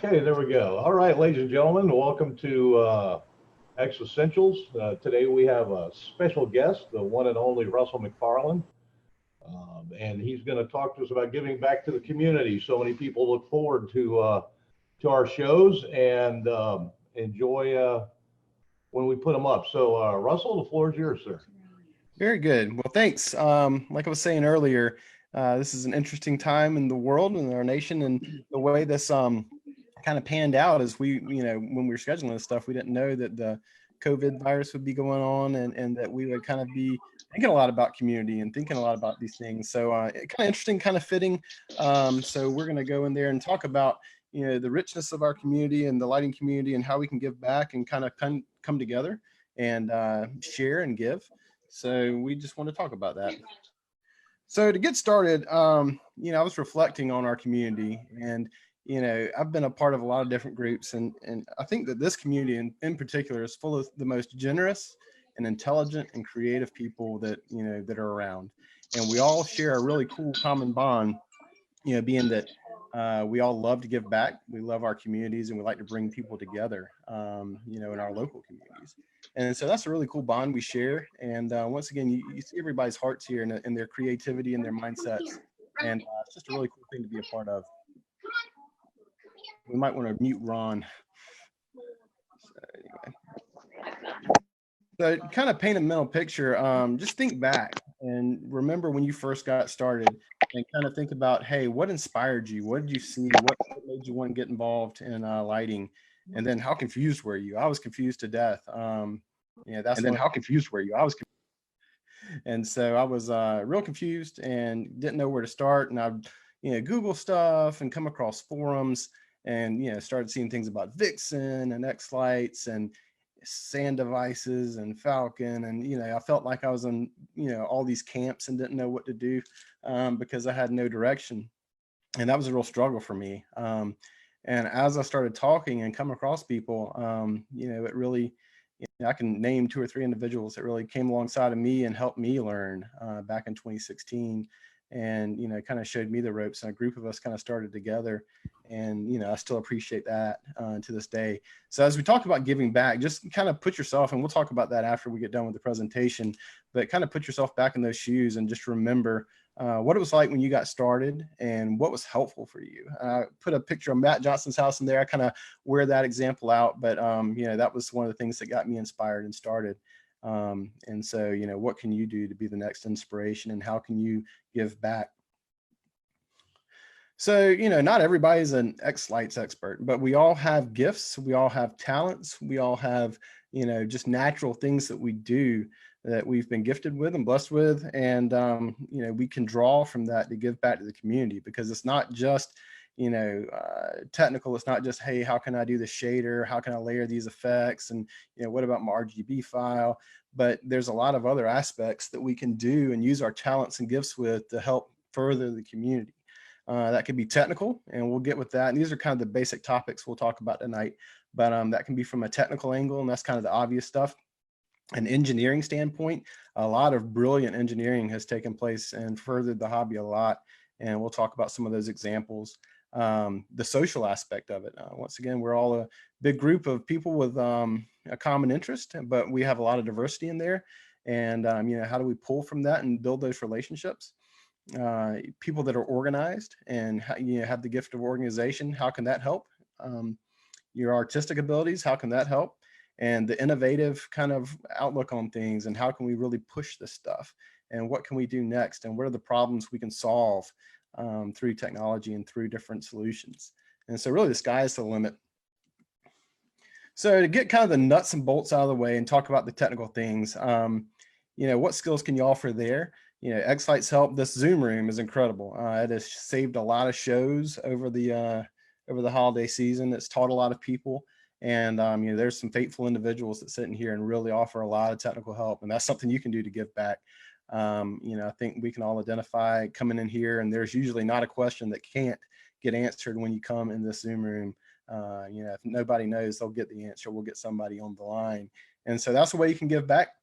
Okay, there we go. All right, ladies and gentlemen, welcome to xEssentials. Today we have a special guest, the one and only Russell McFarland, and he's going to talk to us about giving back to the community. So many people look forward to our shows and enjoy when we put them up. So, Russell, the floor is yours, sir. Very good. Well, thanks. Like I was saying earlier, this is an interesting time in the world and our nation, and the way this kind of panned out is when we were scheduling this stuff, we didn't know that the COVID virus would be going on, and that we would kind of be thinking a lot about community and thinking a lot about these things. So kind of interesting, kind of fitting. So we're going to go in there and talk about the richness of our community and the lighting community and how we can give back and kind of come together and share and give. So we just want to talk about that. So to get started, I was reflecting on our community, and I've been a part of a lot of different groups, and I think that this community in particular is full of the most generous and intelligent and creative people that are around, and we all share a really cool common bond, being that we all love to give back. We love our communities, and we like to bring people together, in our local communities. And so that's a really cool bond we share. And once again, you see everybody's hearts here and their creativity and their mindsets. And it's just a really cool thing to be a part of. We might want to mute Ron. So kind of paint a mental picture. Just think back and remember when you first got started, and kind of think about, hey, what inspired you? What did you see? What made you want to get involved in lighting? And then how confused were you? I was confused to death. That's and then how confused were you? And so I was real confused and didn't know where to start. And I, Google stuff and come across forums and started seeing things about Vixen and X lights and sand devices and Falcon, and I felt like I was in all these camps and didn't know what to do because I had no direction, and that was a real struggle for me. And as I started talking and come across people, it really, I can name 2 or 3 individuals that really came alongside of me and helped me learn back in 2016, and kind of showed me the ropes. And a group of us kind of started together, and I still appreciate that to this day. So as we talk about giving back, just kind of put yourself, and we'll talk about that after we get done with the presentation, but kind of put yourself back in those shoes and just remember what it was like when you got started and what was helpful for you. Put a picture of Matt Johnson's house in there. I kind of wear that example out, but that was one of the things that got me inspired and started. And so, what can you do to be the next inspiration, and how can you give back? So, not everybody's an X lights expert, but we all have gifts. We all have talents. We all have, just natural things that we do that we've been gifted with and blessed with. And, we can draw from that to give back to the community, because it's not just, technical. It's not just, hey, how can I do the shader? How can I layer these effects? And, what about my RGB file? But there's a lot of other aspects that we can do and use our talents and gifts with to help further the community. That can be technical, and we'll get with that. And these are kind of the basic topics we'll talk about tonight, but that can be from a technical angle, and that's kind of the obvious stuff. An engineering standpoint, a lot of brilliant engineering has taken place and furthered the hobby a lot, and we'll talk about some of those examples. The social aspect of it. Once again, we're all a big group of people with a common interest, but we have a lot of diversity in there. And, how do we pull from that and build those relationships? People that are organized and have the gift of organization, how can that help? Your artistic abilities, how can that help? And the innovative kind of outlook on things, and how can we really push this stuff, and what can we do next, and what are the problems we can solve through technology and through different solutions. And so really the sky is the limit. So to get kind of the nuts and bolts out of the way and talk about the technical things, what skills can you offer there? X-Light's help. This Zoom room is incredible. It has saved a lot of shows over the holiday season. It's taught a lot of people, and there's some faithful individuals that sit in here and really offer a lot of technical help, and that's something you can do to give back. I think we can all identify coming in here, and there's usually not a question that can't get answered when you come in this Zoom room. If nobody knows, they'll get the answer. We'll get somebody on the line, and so that's the way you can give back.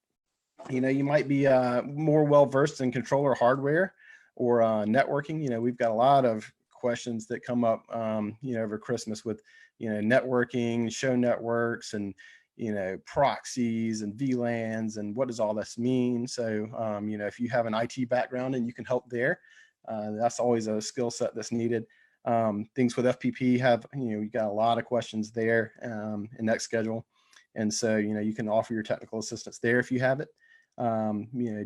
You might be more well-versed in controller hardware or networking. We've got a lot of questions that come up, over Christmas with networking, show networks, and proxies and VLANs, and what does all this mean. So if you have an IT background and you can help there, that's always a skill set that's needed. Things with FPP have, you got a lot of questions there in NextSchedule. And so, you can offer your technical assistance there if you have it.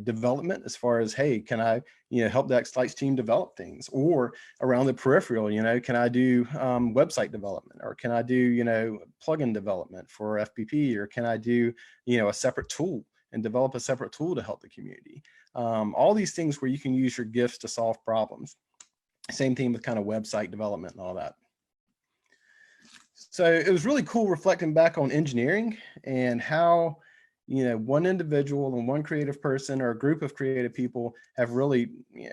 Development as far as, hey, can I, help the xSlights team develop things, or around the peripheral, can I do website development, or can I do, plugin development for FPP, or can I do, a separate tool and develop a separate tool to help the community? All these things where you can use your gifts to solve problems. Same thing with kind of website development and all that. So it was really cool reflecting back on engineering and how, one individual and one creative person or a group of creative people have really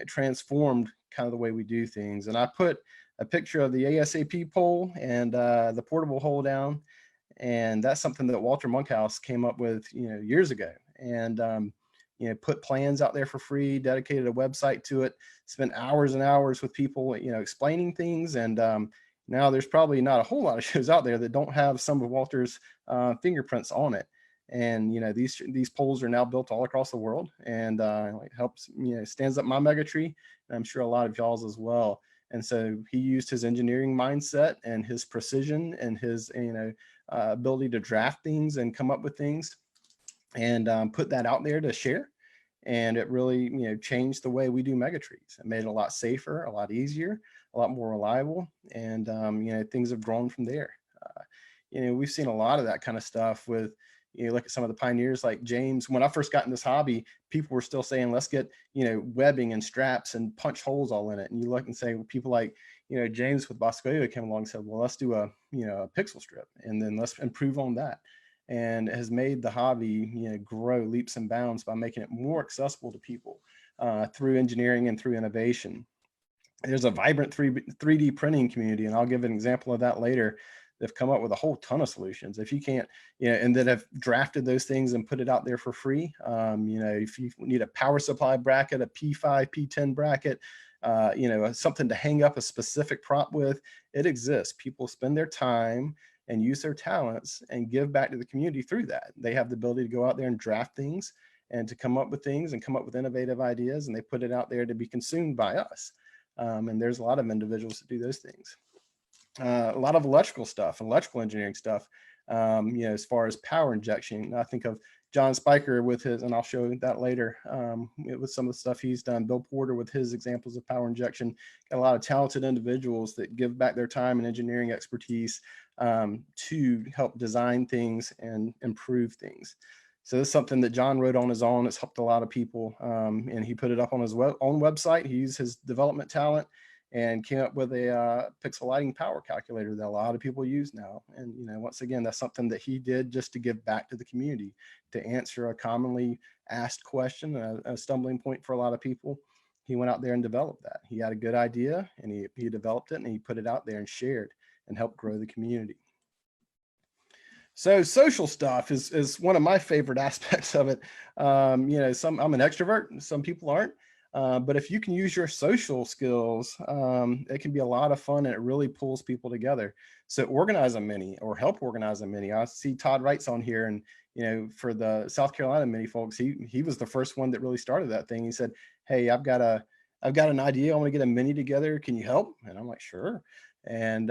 transformed kind of the way we do things. And I put a picture of the ASAP pole and the portable hold down. And that's something that Walter Monkhouse came up with, years ago. And, put plans out there for free, dedicated a website to it, spent hours and hours with people, explaining things. And now there's probably not a whole lot of shows out there that don't have some of Walter's fingerprints on it. And these poles are now built all across the world, and it helps, stands up my mega tree, and I'm sure a lot of y'all's as well. And so he used his engineering mindset and his precision and his ability to draft things and come up with things, and put that out there to share. And it really changed the way we do mega trees. It made it a lot safer, a lot easier, a lot more reliable, and things have grown from there. We've seen a lot of that kind of stuff with, look at some of the pioneers like James. When I first got in this hobby, people were still saying, let's get, webbing and straps and punch holes all in it. And you look and say, well, people like, James with Boscoyo came along and said, well, let's do a pixel strip, and then let's improve on that. And it has made the hobby, grow leaps and bounds by making it more accessible to people through engineering and through innovation. There's a vibrant 3D printing community, and I'll give an example of that later. They've come up with a whole ton of solutions. If you can't, and that have drafted those things and put it out there for free. If you need a power supply bracket, a P5, P10 bracket, something to hang up a specific prop with, it exists. People spend their time and use their talents and give back to the community through that. They have the ability to go out there and draft things and to come up with things and come up with innovative ideas, and they put it out there to be consumed by us. And there's a lot of individuals that do those things. A lot of electrical stuff, electrical engineering stuff, as far as power injection. I think of John Spiker with his, and I'll show that later, with some of the stuff he's done. Bill Porter with his examples of power injection. Got a lot of talented individuals that give back their time and engineering expertise to help design things and improve things. So this is something that John wrote on his own. It's helped a lot of people, and he put it up on his own website. He used his development talent and came up with a pixel lighting power calculator that a lot of people use now. And once again, that's something that he did just to give back to the community, to answer a commonly asked question, a stumbling point for a lot of people. He went out there and developed that. He had a good idea, and he developed it, and he put it out there and shared and helped grow the community. So social stuff is one of my favorite aspects of it. I'm an extrovert, and some people aren't. But if you can use your social skills, it can be a lot of fun, and it really pulls people together. So organize a mini or help organize a mini. I see Todd Wright's on here, and for the South Carolina mini folks, he was the first one that really started that thing. He said, "Hey, I've got an idea. I want to get a mini together. Can you help?" And I'm like, "Sure." And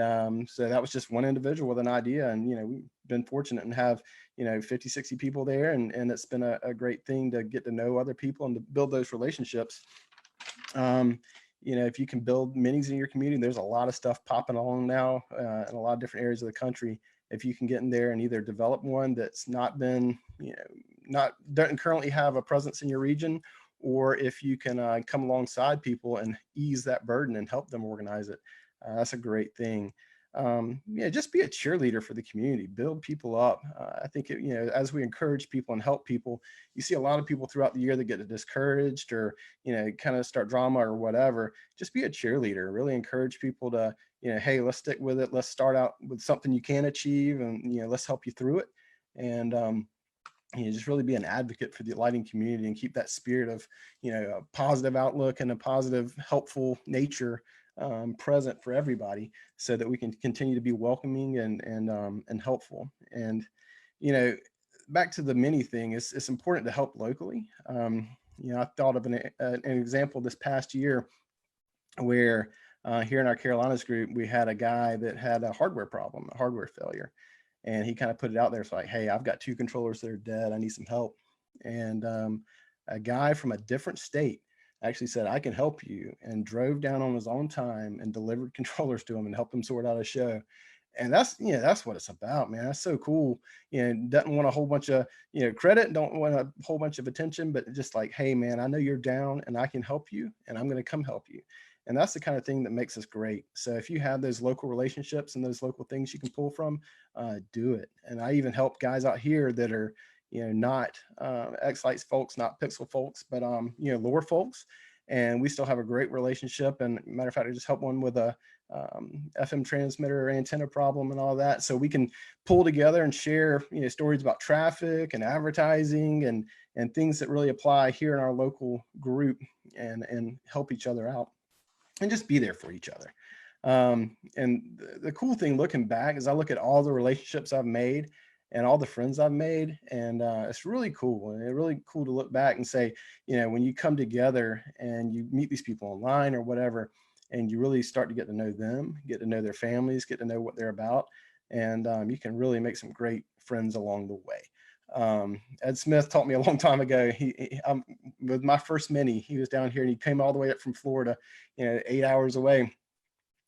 so that was just one individual with an idea, and we've been fortunate and have 50, 60 people there, and it's been a great thing to get to know other people and to build those relationships. If you can build minis in your community, there's a lot of stuff popping along now in a lot of different areas of the country. If you can get in there and either develop one that's not been, doesn't currently have a presence in your region, or if you can come alongside people and ease that burden and help them organize it, that's a great thing. Just be a cheerleader for the community, build people up. I think, as we encourage people and help people, you see a lot of people throughout the year that get discouraged or, kind of start drama or whatever. Just be a cheerleader, really encourage people to, hey, let's stick with it. Let's start out with something you can achieve, and, let's help you through it. And, just really be an advocate for the lighting community and keep that spirit of, a positive outlook and a positive, helpful nature present for everybody, so that we can continue to be welcoming and helpful. And you know, back to the mini thing, it's important to help locally. You know, I thought of an example this past year where here in our Carolinas group, we had a guy that had a hardware problem, a hardware failure. And he kind of put it out there. It's like, hey, I've got 2 controllers that are dead. I need some help. And a guy from a different state actually said, I can help you, and drove down on his own time and delivered controllers to him and helped him sort out a show. And that's, you know, that's what it's about, man. That's so cool. You know, doesn't want a whole bunch of, you know, credit, don't want a whole bunch of attention, but just like, hey, man, I know you're down and I can help you, and I'm going to come help you. And that's the kind of thing that makes us great. So if you have those local relationships and those local things you can pull from, do it. And I even help guys out here that are, you know, not X-Lights folks, not Pixel folks, but you know, Lure folks. And we still have a great relationship. And matter of fact, I just helped one with a FM transmitter antenna problem and all that. So we can pull together and share, you know, stories about traffic and advertising and things that really apply here in our local group, and help each other out and just be there for each other. And the cool thing looking back is I look at all the relationships I've made and all the friends I've made, and it's really cool. And it's really cool to look back and say, you know, when you come together and you meet these people online or whatever, and you really start to get to know them, get to know their families, get to know what they're about, and you can really make some great friends along the way. Ed Smith taught me a long time ago. With my first mini, he was down here and he came all the way up from Florida, you know, 8 hours away.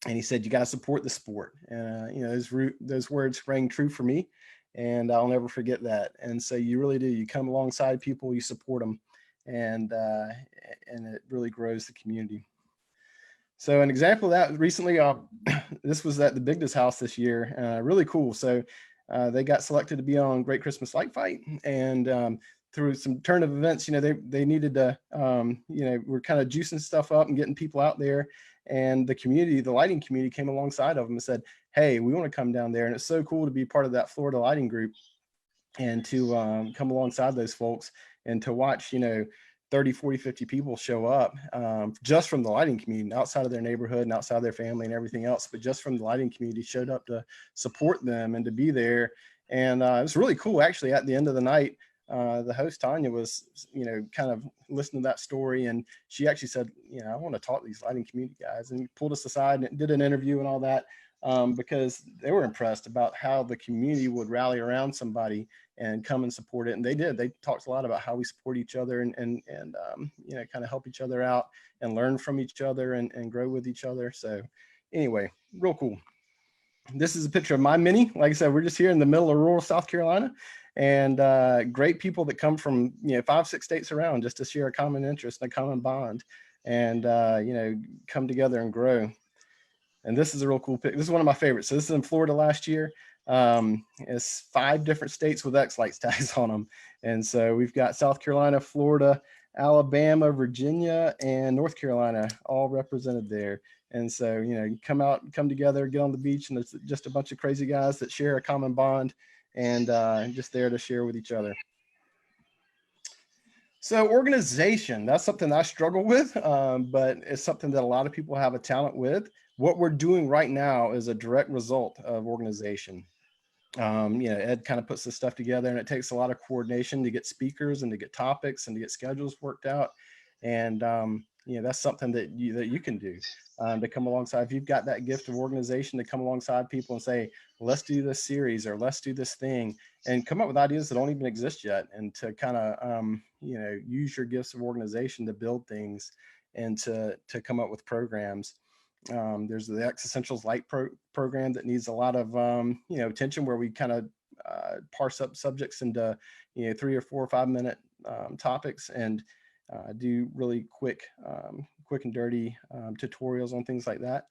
And he said, you got to support the sport. And, you know, those words rang true for me, and I'll never forget that. And so you really do, you come alongside people, you support them, and it really grows the community. So an example of that recently, this was at the Bigness House this year, really cool. So they got selected to be on Great Christmas Light Fight, and through some turn of events, you know, they needed to, you know, we're kind of juicing stuff up and getting people out there, and the community, the lighting community, came alongside of them and said, hey, we want to come down there. And it's so cool to be part of that Florida lighting group, and to come alongside those folks, and to watch, you know, 30, 40, 50 people show up just from the lighting community, outside of their neighborhood and outside of their family and everything else, but just from the lighting community showed up to support them and to be there. And it was really cool. Actually, at the end of the night, the host, Tanya, was, you know, kind of listening to that story, and she actually said, you know, I want to talk to these lighting community guys, and pulled us aside and did an interview and all that, because they were impressed about how the community would rally around somebody and come and support it. And they did. They talked a lot about how we support each other, and you know, kind of help each other out and learn from each other, and grow with each other. So anyway, real cool. This is a picture of my mini. Like I said, we're just here in the middle of rural South Carolina, and great people that come from, you know, 5, 6 states around just to share a common interest and a common bond, and you know, come together and grow. And this is a real cool pic. This is one of my favorites. So this is in Florida last year. It's 5 different states with X-Lights tags on them. And so we've got South Carolina, Florida, Alabama, Virginia, and North Carolina all represented there. And so, you know, you come out, come together, get on the beach, and it's just a bunch of crazy guys that share a common bond, and just there to share with each other. So organization, that's something I struggle with, but it's something that a lot of people have a talent with. What we're doing right now is a direct result of organization. You know, Ed kind of puts this stuff together, and it takes a lot of coordination to get speakers and to get topics and to get schedules worked out. And you know, that's something that you can do, to come alongside. If you've got that gift of organization, to come alongside people and say, let's do this series, or let's do this thing, and come up with ideas that don't even exist yet, and to kind of you know, use your gifts of organization to build things, and to come up with programs. There's the xEssentials Light program that needs a lot of you know, attention, where we kind of parse up subjects into, you know, 3 or 4 or 5 minute topics, and do really quick and dirty tutorials on things like that.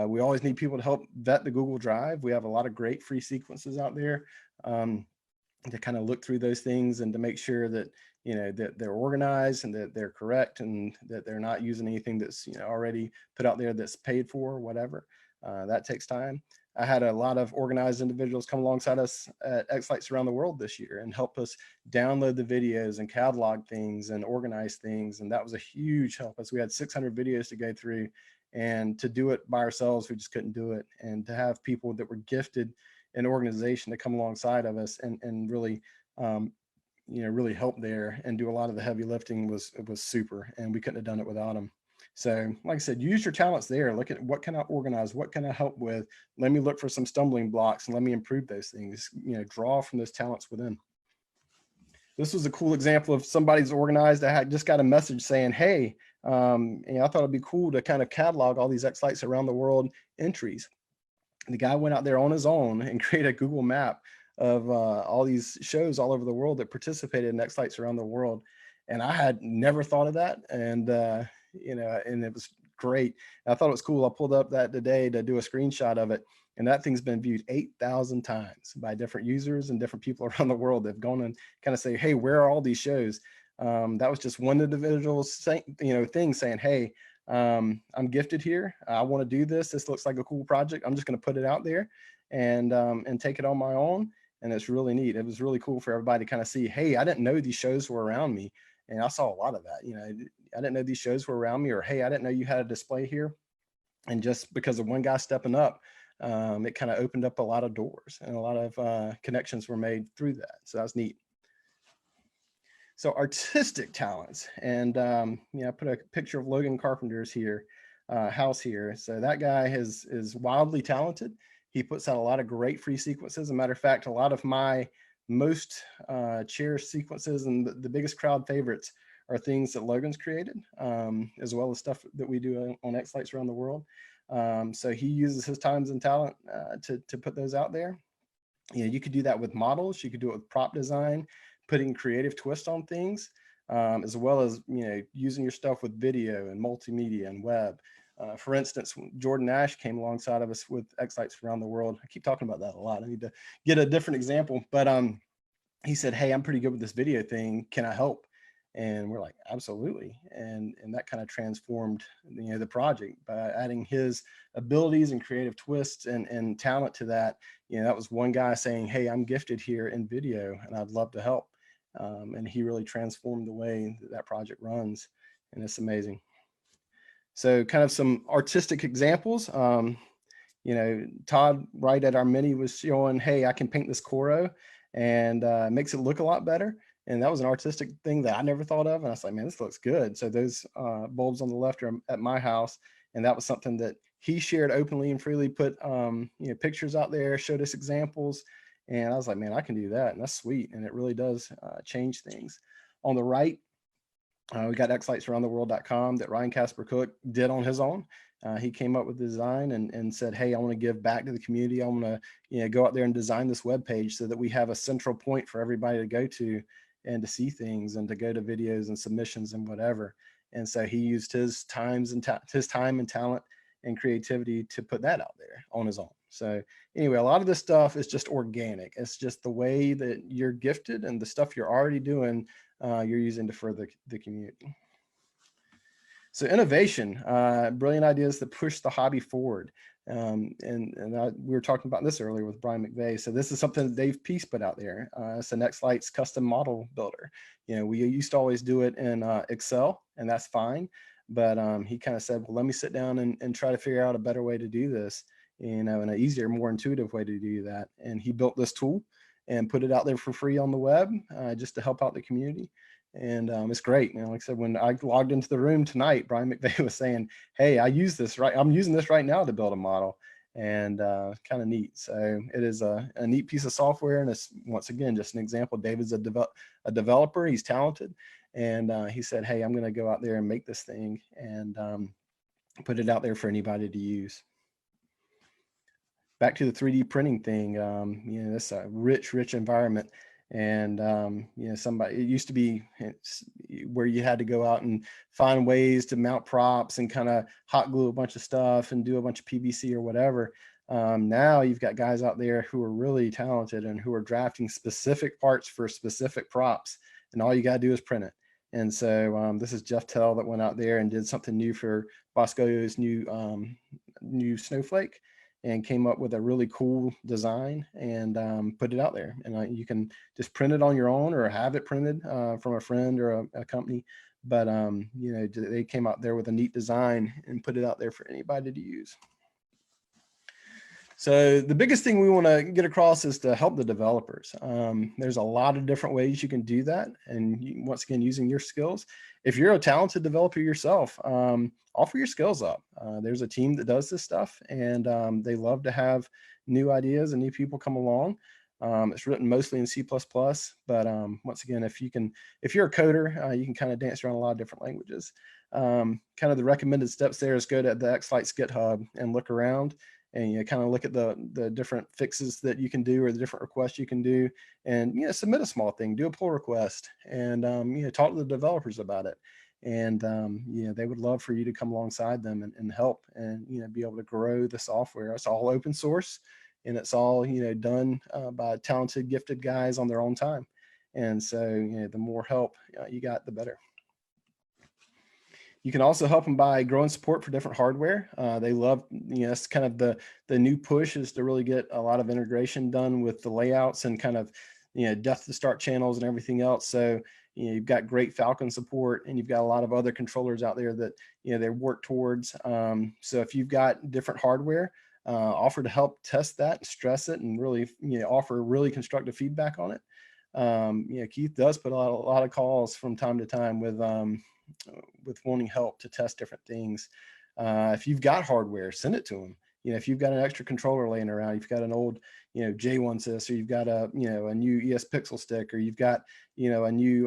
We always need people to help vet the Google Drive. We have a lot of great free sequences out there, to kind of look through those things, and to make sure that, you know, that they're organized, and that they're correct, and that they're not using anything that's, you know, already put out there that's paid for or whatever. That takes time. I had a lot of organized individuals come alongside us at X-Lights around the world this year and help us download the videos and catalog things and organize things. And that was a huge help, as we had 600 videos to go through. And to do it by ourselves, we just couldn't do it. And to have people that were gifted in organization to come alongside of us and really, really help there and do a lot of the heavy lifting was super. And we couldn't have done it without them. So like I said, use your talents there. Look at what can I organize? What can I help with? Let me look for some stumbling blocks and let me improve those things, draw from those talents within. This was a cool example of somebody's organized. I had just got a message saying, hey, I thought it'd be cool to kind of catalog all these xLights around the world entries. The guy went out there on his own and created a Google map of all these shows all over the world that participated in xLights around the world. And I had never thought of that. And, and it was great. I thought it was cool. I pulled up that today to do a screenshot of it. And that thing's been viewed 8,000 times by different users and different people around the world. They've gone and kind of say, hey, where are all these shows? That was just one individual thing saying, hey, I'm gifted here. I want to do this. This looks like a cool project. I'm just going to put it out there and take it on my own. And it's really neat. It was really cool for everybody to kind of see, hey, I didn't know these shows were around me. And I saw a lot of that. I didn't know these shows were around me, or, hey, I didn't know you had a display here. And just because of one guy stepping up, it kind of opened up a lot of doors, and a lot of connections were made through that. So that's neat. So artistic talents, and I put a picture of Logan Carpenter's house here. So that guy is wildly talented. He puts out a lot of great free sequences. As a matter of fact, a lot of my most cherished sequences and the biggest crowd favorites are things that Logan's created, as well as stuff that we do on xLights around the world. So he uses his times and talent to put those out there. You could do that with models. You could do it with prop design, putting creative twist on things, as well as using your stuff with video and multimedia and web. For instance, Jordan Ash came alongside of us with xLights around the world. I keep talking about that a lot. I need to get a different example, but he said, hey, I'm pretty good with this video thing. Can I help? And we're like, absolutely. And that kind of transformed the project by adding his abilities and creative twists and talent to that. That was one guy saying, hey, I'm gifted here in video and I'd love to help. And he really transformed the way that project runs. And it's amazing. So kind of some artistic examples. Todd right at our mini was showing, hey, I can paint this Coro and makes it look a lot better. And that was an artistic thing that I never thought of. And I was like, man, this looks good. So those bulbs on the left are at my house. And that was something that he shared openly and freely, put pictures out there, showed us examples. And I was like, man, I can do that. And that's sweet. And it really does change things. On the right, we got xlightsaroundtheworld.com that Ryan Casper Cook did on his own. He came up with the design and said, hey, I want to give back to the community. I want to go out there and design this web page so that we have a central point for everybody to go to and to see things and to go to videos and submissions and whatever. And so he used his time and talent and creativity to put that out there on his own. So anyway, a lot of this stuff is just organic. It's just the way that you're gifted and the stuff you're already doing, you're using to further the community. So innovation, brilliant ideas that push the hobby forward. We were talking about this earlier with Brian McVeigh. So this is something that Dave Peace put out there. It's an xLights custom model builder. We used to always do it in Excel, and that's fine. But he kind of said, well, let me sit down and try to figure out a better way to do this, and an easier, more intuitive way to do that. And he built this tool and put it out there for free on the web just to help out the community. And it's great. Like I said, when I logged into the room tonight, Brian McVeigh was saying, hey, I'm using this right now to build a model, and kind of neat. So it is a neat piece of software. And it's, once again, just an example. David's a developer. He's talented. And he said, hey, I'm going to go out there and make this thing and put it out there for anybody to use. Back to the 3D printing thing, this a rich environment. And, it used to be where you had to go out and find ways to mount props and kind of hot glue a bunch of stuff and do a bunch of PVC or whatever. Now you've got guys out there who are really talented and who are drafting specific parts for specific props. And all you got to do is print it. And so this is Jeff Tell that went out there and did something new for Bosco's new Snowflake, and came up with a really cool design and put it out there. And you can just print it on your own or have it printed from a friend or a company. but you know, they came out there with a neat design and put it out there for anybody to use. So the biggest thing we want to get across is to help the developers. There's a lot of different ways you can do that. And once again, using your skills. If you're a talented developer yourself, offer your skills up. There's a team that does this stuff, and they love to have new ideas and new people come along. It's written mostly in C++, but once again, if you're a coder, you can kind of dance around a lot of different languages. Kind of the recommended steps there is go to the xLights GitHub and look around, and you kind of look at the different fixes that you can do or the different requests you can do, and submit a small thing, do a pull request, and talk to the developers about it. And they would love for you to come alongside them and help and be able to grow the software. It's all open source, and it's all done by talented, gifted guys on their own time. And so the more help you got, the better. You can also help them by growing support for different hardware. They love, it's kind of the new push is to really get a lot of integration done with the layouts and kind of, death to start channels and everything else. So, you've got great Falcon support, and you've got a lot of other controllers out there that, they work towards. So if you've got different hardware, offer to help test that, stress it, and really, offer really constructive feedback on it. Keith does put a lot of calls from time to time with wanting help to test different things. If you've got hardware, send it to them. If you've got an extra controller laying around, you've got an old, J1 sys, or you've got a, a new ES Pixel stick, or you've got, a new,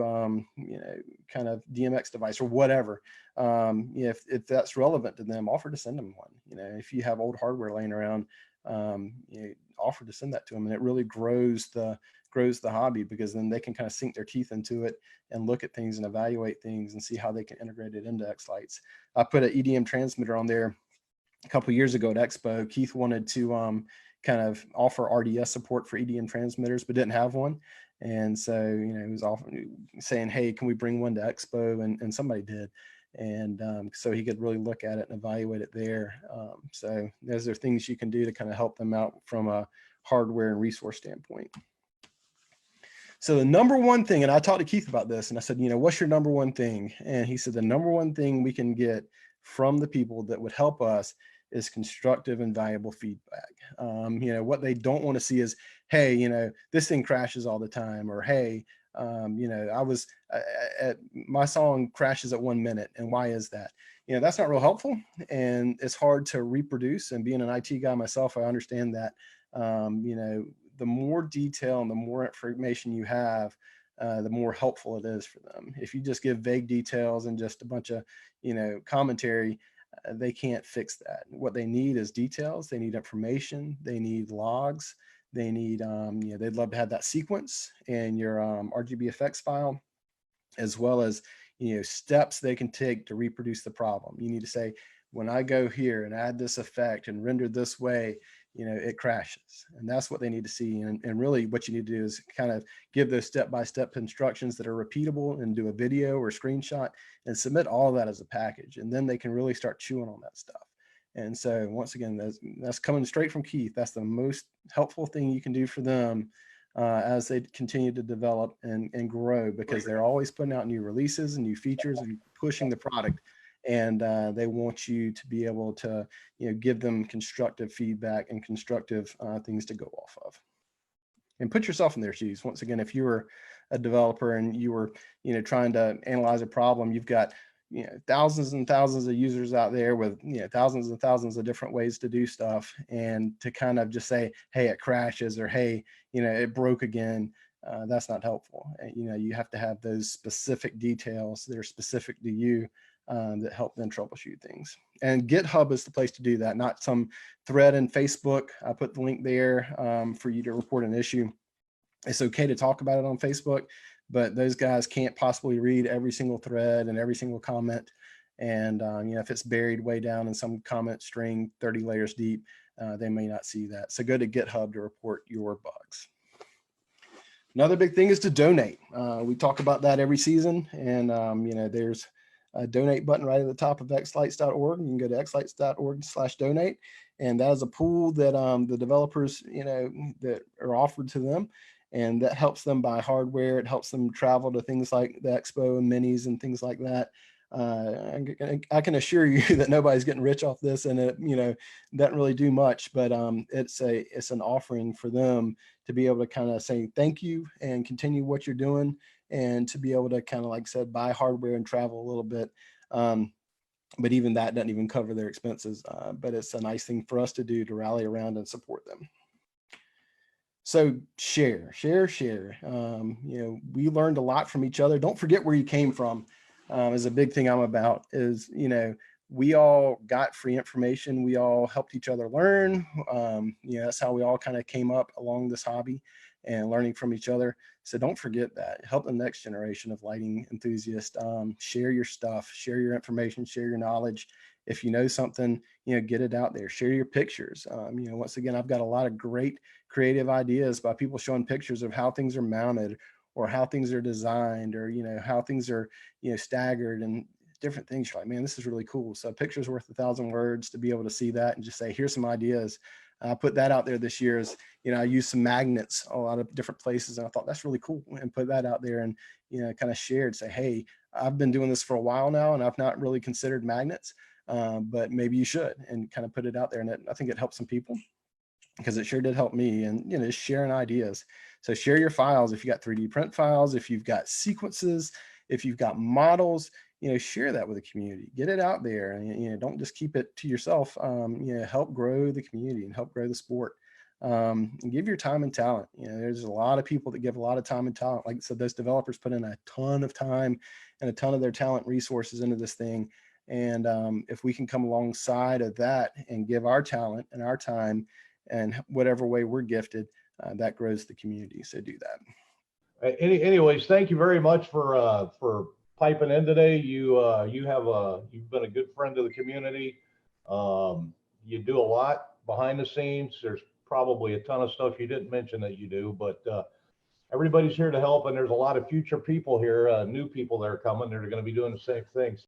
kind of DMX device or whatever. If that's relevant to them, offer to send them one. If you have old hardware laying around, offer to send that to them, and it really grows the hobby, because then they can kind of sink their teeth into it and look at things and evaluate things and see how they can integrate it into xLights. I put an EDM transmitter on there a couple of years ago at Expo. Keith wanted to kind of offer RDS support for EDM transmitters, but didn't have one. And so, he was often saying, hey, can we bring one to Expo? And somebody did. And so he could really look at it and evaluate it there. So those are things you can do to kind of help them out from a hardware and resource standpoint. So the number one thing, and I talked to Keith about this, and I said, what's your number one thing? And he said, the number one thing we can get from the people that would help us is constructive and valuable feedback. What they don't want to see is, hey, this thing crashes all the time, or hey, I was my song crashes at 1 minute, and why is that? That's not real helpful, and it's hard to reproduce. And being an IT guy myself, I understand that. The more detail and the more information you have, the more helpful it is for them. If you just give vague details and just a bunch of, commentary, they can't fix that. What they need is details. They need information. They need logs. They need, they'd love to have that sequence in your RGBFX file, as well as, steps they can take to reproduce the problem. You need to say, when I go here and add this effect and render this way, it crashes. And that's what they need to see. And really what you need to do is kind of give those step-by-step instructions that are repeatable, and do a video or a screenshot and submit all of that as a package. And then they can really start chewing on that stuff. And so once again, that's coming straight from Keith. That's the most helpful thing you can do for them as they continue to develop and grow, because they're always putting out new releases and new features and pushing the product. And they want you to be able to, give them constructive feedback and constructive things to go off of. And put yourself in their shoes. Once again, if you were a developer and you were, trying to analyze a problem, you've got, thousands and thousands of users out there with, thousands and thousands of different ways to do stuff. And to kind of just say, hey, it crashes, or hey, it broke again. That's not helpful. You have to have those specific details that are specific to you, that help them troubleshoot things. And GitHub is the place to do that, not some thread in Facebook. I put the link there for you to report an issue. It's okay to talk about it on Facebook, but those guys can't possibly read every single thread and every single comment. And if it's buried way down in some comment string 30 layers deep, they may not see that. So go to GitHub to report your bugs. Another big thing is to donate. We talk about that every season, and there's a donate button right at the top of xlights.org. You can go to xlights.org/donate, and that is a pool that the developers, that are offered to them. and that helps them buy hardware. It helps them travel to things like the expo and minis and things like that. I can assure you that nobody's getting rich off this, and it, you know, doesn't really do much, but it's an offering for them to be able to kind of say thank you and continue what you're doing, and to be able to kind of, like I said, buy hardware and travel a little bit. But even that doesn't even cover their expenses. But it's a nice thing for us to do, to rally around and support them. So share. You know, we learned a lot from each other. Don't forget where you came from. Is a big thing I'm about. Is, you know, we all got free information. We all helped each other learn. You know, that's how we all kind of came up along this hobby, and learning from each other. So don't forget that. Help the next generation of lighting enthusiasts. Share your stuff, share your information, share your knowledge. If you know something, you know, get it out there. Share your pictures. You know, once again, I've got a lot of great creative ideas by people showing pictures of how things are mounted, or how things are designed, or, you know, how things are, you know, staggered and different things. You're like, man, this is really cool. So pictures worth 1,000 words. To be able to see that and just say, here's some ideas. I put that out there this year. As, you know, I used some magnets a lot of different places, and I thought that's really cool, and put that out there, and, you know, kind of shared, say, hey, I've been doing this for a while now, and I've not really considered magnets, but maybe you should, and kind of put it out there. And I think it helped some people, because it sure did help me. And, you know, just sharing ideas. So share your files. If you got 3D print files, if you've got sequences, if you've got models, you know, share that with the community, get it out there, and, you know, don't just keep it to yourself. You know, help grow the community and help grow the sport. And give your time and talent. You know, there's a lot of people that give a lot of time and talent. Like I said, those developers put in a ton of time and a ton of their talent resources into this thing. And if we can come alongside of that and give our talent and our time and whatever way we're gifted, that grows the community. So do that. Anyways, thank you very much for piping in today. You've been a good friend to the community. You do a lot behind the scenes. There's probably a ton of stuff you didn't mention that you do, but everybody's here to help, and there's a lot of future people here, new people that are coming. They're going to be doing the same things.